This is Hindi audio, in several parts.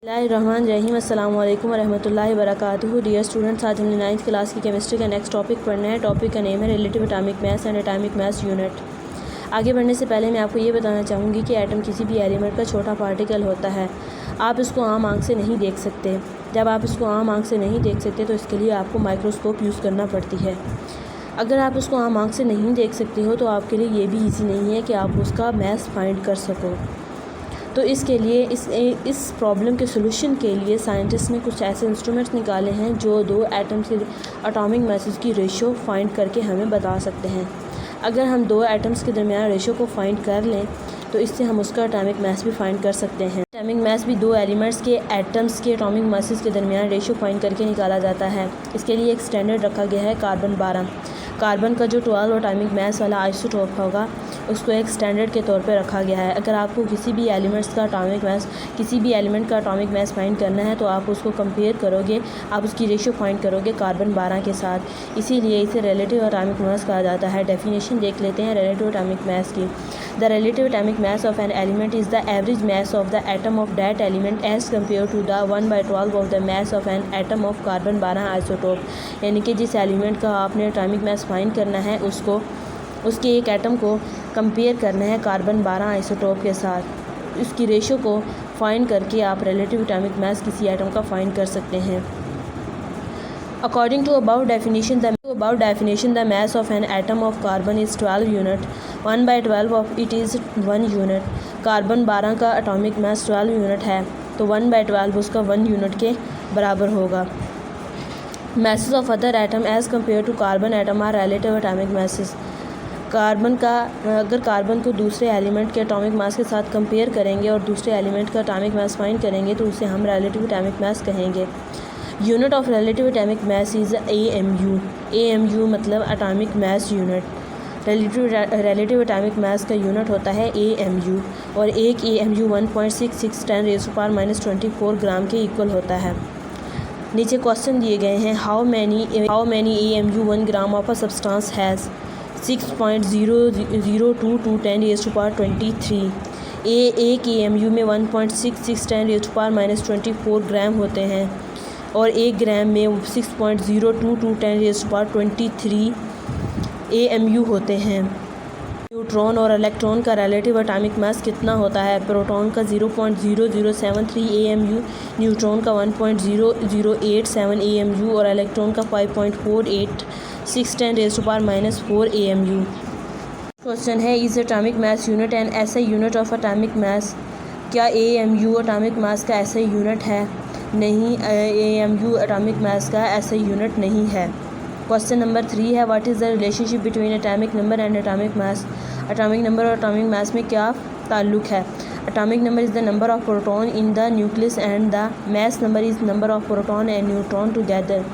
बिस्मिल्लाहिर्रहमानिर्रहीम अस्सलाम वालेकुम वरहमतुल्लाहि वबरकातुहू। डियर स्टूडेंट्स, आज हमने 9th क्लास की केमिस्ट्री का नेक्स्ट टॉपिक पढ़ना है। टॉपिक का नेम है relative atomic mass and atomic mass unit. आगे बढ़ने से पहले मैं आपको ये बताना चाहूँगी कि एटम किसी भी एलिमेंट का छोटा पार्टिकल होता है। आप इसको आम आँख से नहीं देख सकते। जब आप इसको आम आँख से नहीं देख सकते तो इसके लिए आपको माइक्रोस्कोप यूज़ करना पड़ती है। अगर आप उसको आम आँख से नहीं देख सकते हो तो आपके लिए ये भी ईजी नहीं है कि आप उसका मास फाइंड कर सको। तो इसके लिए इस प्रॉब्लम के सोल्यूशन के लिए साइंटिस्ट ने कुछ ऐसे इंस्ट्रूमेंट्स निकाले हैं जो दो एटम्स के एटॉमिक मासेस की रेशो फाइंड करके हमें बता सकते हैं। अगर हम दो एटम्स के दरमियान रेशो को फाइंड कर लें तो इससे हम उसका एटॉमिक मास भी फाइंड कर सकते हैं। एटॉमिक मास भी दो एलिमेंट्स के एटम्स के एटॉमिक मासेस के दरमियान रेशो फाइंड करके निकाला जाता है। इसके लिए एक स्टैंडर्ड रखा गया है कार्बन 12। कार्बन का जो 12 एटॉमिक मास वाला आइसोटोप होगा उसको एक स्टैंडर्ड के तौर पे रखा गया है। अगर आपको किसी भी एलिमेंट का एटॉमिक मास फाइंड करना है तो आप उसको कंपेयर करोगे, आप उसकी रेशो फाइंड करोगे कार्बन 12 के साथ। इसीलिए इसे रिलेटिव एटॉमिक मास कहा जाता है। डेफिनेशन देख लेते हैं रिलेटिव एटॉमिक मास की। The relative atomic mass of an element is the average mass of the atom of that element as compare to the 1/12 of the mass of an atom of carbon 12 isotope. यानी कि जिस एलिमेंट का आपने एटॉमिक मास फाइंड करना है उसके एक एटम को कंपेयर करना है कार्बन 12 आइसोटोप के साथ। उसकी रेशो को फाइंड करके आप रिलेटिव एटॉमिक मास किसी एटम का फाइंड कर सकते हैं। According to above definition, the mass of an atom of carbon is 12 unit. 1/12 of it is 1 unit. Carbon 12 का एटॉमिक मास 12 यूनिट है तो 1/12 उसका 1 यूनिट के बराबर होगा। Masses of other atom as compared to carbon atom are relative atomic masses. अगर कार्बन को दूसरे एलिमेंट के एटॉमिक मास के साथ कंपेयर करेंगे और दूसरे एलिमेंट का एटॉमिक मास फाइंड करेंगे तो उसे हम रिलेटिव एटॉमिक मास कहेंगे। Unit of relative atomic mass is AMU। AMU मतलब atomic mass unit. Relative atomic मास का यूनिट होता है AMU और एक AMU 1.66 10⁻⁻24 ग्राम के इक्वल होता है। नीचे क्वेश्चन दिए गए हैं how many AMU 1 gram of a substance has 6.002 10⁻23। एक AMU में 1.66 10⁻⁻24 ग्राम होते हैं और 1 ग्राम में 6.022 10⁻23 AMU होते हैं। न्यूट्रॉन और इलेक्ट्रॉन का रिलेटिव एटॉमिक मास कितना होता है? प्रोटॉन का 0.0073 AMU, न्यूट्रॉन का 1.0087 AMU और इलेक्ट्रॉन का 5.486 10⁻⁻4 AMU। क्वेश्चन है is atomic mass unit and ऐसे यूनिट ऑफ एटॉमिक मास। क्या AMU एटॉमिक मास का ऐसे यूनिट है? नहीं, AMU एटॉमिक मास का ऐसे यूनिट नहीं है। क्वेश्चन नंबर 3 है what is the relationship between atomic number and atomic mass. Atomic number और एटॉमिक मास में क्या ताल्लुक है? Atomic number is the number of proton in the nucleus and the mass number is number of proton and neutron together.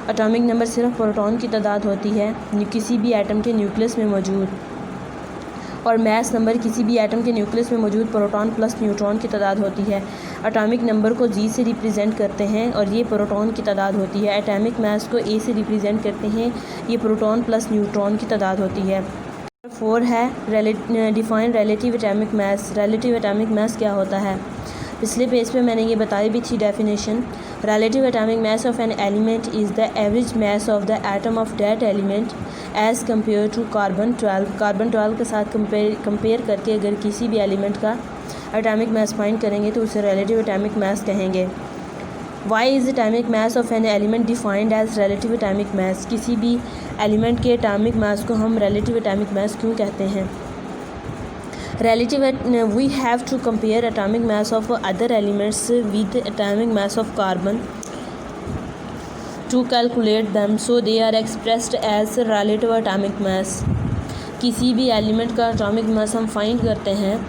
Atomic number सिर्फ प्रोटॉन की तादाद होती है किसी भी एटम के न्यूक्लियस में मौजूद, और मास नंबर किसी भी एटम के न्यूक्लियस में मौजूद प्रोटॉन प्लस न्यूट्रॉन की तादाद होती है। एटॉमिक नंबर को G से रिप्रेजेंट करते हैं और ये प्रोटॉन की तादाद होती है। एटॉमिक मास को A से रिप्रेजेंट करते हैं, ये प्रोटॉन प्लस न्यूट्रॉन की तादाद होती है। 4 है डिफाइन रिलेटिव एटॉमिक मास। रिलेटिव एटॉमिक मास क्या होता है? पिछले पेज पे मैंने ये बताई भी थी definition. Relative atomic mass of an element is the average mass of the atom of that element as compare to carbon 12। Carbon 12 के साथ कंपेयर करके अगर किसी भी एलिमेंट का एटॉमिक मास फाइंड करेंगे तो उसे रिलेटिव एटॉमिक मास कहेंगे। Why is atomic mass of an element defined as relative atomic mass. किसी भी एलिमेंट के एटॉमिक मास को हम रिलेटिव एटॉमिक मास क्यों कहते हैं? We have to compare atomic mass of other elements with atomic mass of carbon to calculate them, so they are expressed as relative atomic mass. किसी भी एलिमेंट का एटॉमिक मास हम फाइंड करते हैं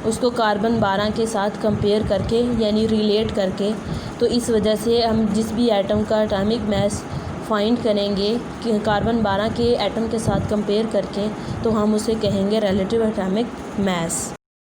उसको कार्बन 12 के साथ कंपेयर करके यानी रिलेट करके, तो इस वजह से हम जिस भी एटम का एटॉमिक मास फाइंड करेंगे कि कार्बन 12 के एटम के साथ कंपेयर करके तो हम उसे कहेंगे रिलेटिव एटॉमिक मास।